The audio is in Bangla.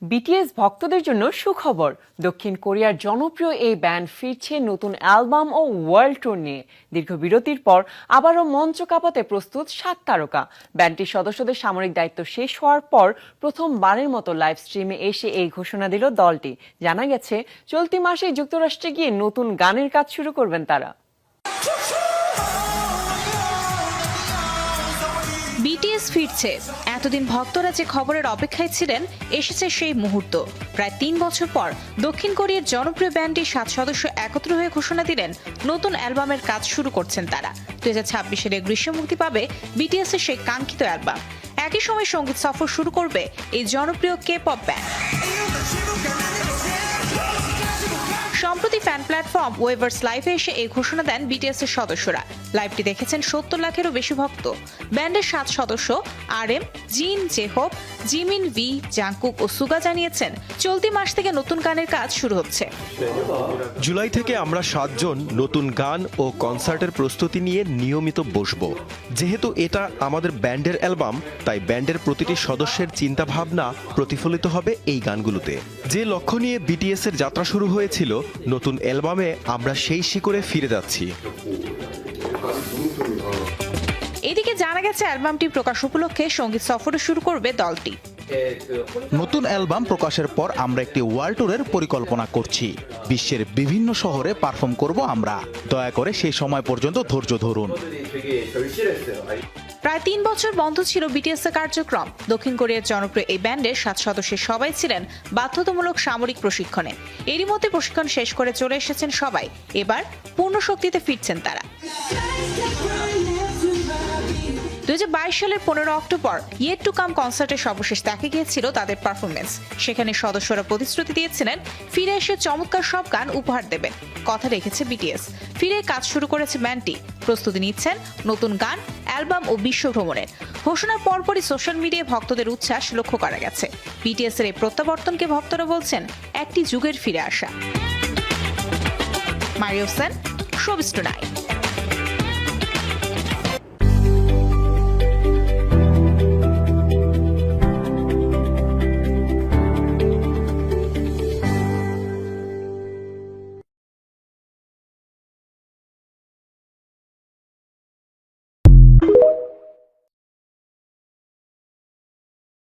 বিটিএস ভক্তদের জন্য সুখবর। দক্ষিণ কোরিয়ার জনপ্রিয় এই ব্যান্ড ফিরছে নতুন অ্যালবাম ও ওয়ার্ল্ড ট্যুর নিয়ে। দীর্ঘ বিরতির পর আবারও মঞ্চ কাঁপাতে প্রস্তুত 7 তারকা। ব্যান্ডটির সদস্যদের সামরিক দায়িত্ব শেষ হওয়ার পর প্রথমবারের মতো লাইভ স্ট্রিমে এসে এই ঘোষণা দিল দলটি। জানা গেছে চলতি মাসে যুক্তরাষ্ট্রে গিয়ে নতুন গানের কাজ শুরু করবেন তারা। বিটিএস ফিরছে। এতদিন ভক্তরা যে খবরের অপেক্ষায় ছিলেন, এসেছে সেই মুহূর্ত। প্রায় 3 বছর পর দক্ষিণ কোরিয়ার জনপ্রিয় ব্যান্ডটি 7 সদস্য একত্র হয়ে ঘোষণা দিলেন নতুন অ্যালবামের কাজ শুরু করছেন তারা। 2026 গ্রীষ্মে মুক্তি পাবে বিটিএস এর সেই কাঙ্ক্ষিত অ্যালবাম। একই সময় সঙ্গীত সফর শুরু করবে এই জনপ্রিয় কে-পপ ব্যান্ড। সম্প্রতি ফ্যান প্ল্যাটফর্ম ওয়েভার্স লাইভে এসে এই ঘোষণা দেন বিটিএস এর সদস্যরা। লাইভটি দেখেছেন 70 লাখেরও বেশি ভক্ত। ব্যান্ডের 7 সদস্য আরএম, জিন, জেহোপ, জিমিন, ভি, জাংকুক ও সুগা জানিয়েছেন চলতি মাস থেকে নতুন গানের কাজ শুরু হচ্ছে। জুলাই থেকে আমরা 7 জন নতুন গান ও কনসার্টের প্রস্তুতি নিয়ে নিয়মিত বসব। যেহেতু এটা আমাদের ব্যান্ডের অ্যালবাম, তাই ব্যান্ডের প্রতিটি সদস্যের চিন্তা ভাবনা প্রতিফলিত হবে এই গানগুলোতে। যে লক্ষ্য নিয়ে বিটিএস এর যাত্রা শুরু হয়েছিল, নতুন অ্যালবামে আমরা সেই শিকড়ে ফিরে যাচ্ছি। এদিকে জানা গেছে অ্যালবামটি প্রকাশ উপলক্ষে সঙ্গীত সফরে শুরু করবে দলটি। নতুন অ্যালবাম প্রকাশের পর আমরা একটি ওয়ার্ল্ড ট্যুরের পরিকল্পনা করছি। বিশ্বের বিভিন্ন শহরে পারফর্ম করব আমরা। দয়া করে সেই সময় পর্যন্ত ধৈর্য ধরুন। প্রায় 3 বছর বন্ধ ছিল বিটিএস এর কার্যক্রম। দক্ষিণ কোরিয়ার জনপ্রিয় এই ব্যান্ডের 7 সদস্যের সবাই ছিলেন বাধ্যতামূলক সামরিক প্রশিক্ষণে। এরই মধ্যে প্রশিক্ষণ শেষ করে চলে এসেছেন সবাই। এবার পূর্ণ শক্তিতে ফিরছেন তারা। 2022 সালের 15 অক্টোবর ইয়েট টু কাম কনসার্টে সর্বশেষ দেখা গিয়েছিল তাদের পারফরমেন্স। সেখানে সদস্যরা প্রতিশ্রুতি দিয়েছিলেন ফিরে এসে চমৎকার সব গান উপহার দেবেন। কথা রেখেছে বিটিএস। ফিরে কাজ শুরু করেছে ব্যান্ডটি। প্রস্তুতি নিচ্ছেন নতুন গান, অ্যালবাম ও বিশ্ব ভ্রমণের। ঘোষণার পরপরই সোশ্যাল মিডিয়ায় ভক্তদের উচ্ছ্বাস লক্ষ্য করা গেছে। বিটিএস এর এই প্রত্যাবর্তনকে ভক্তরা বলছেন একটি যুগের ফিরে আসা। Mario Sen, showbiz tonight.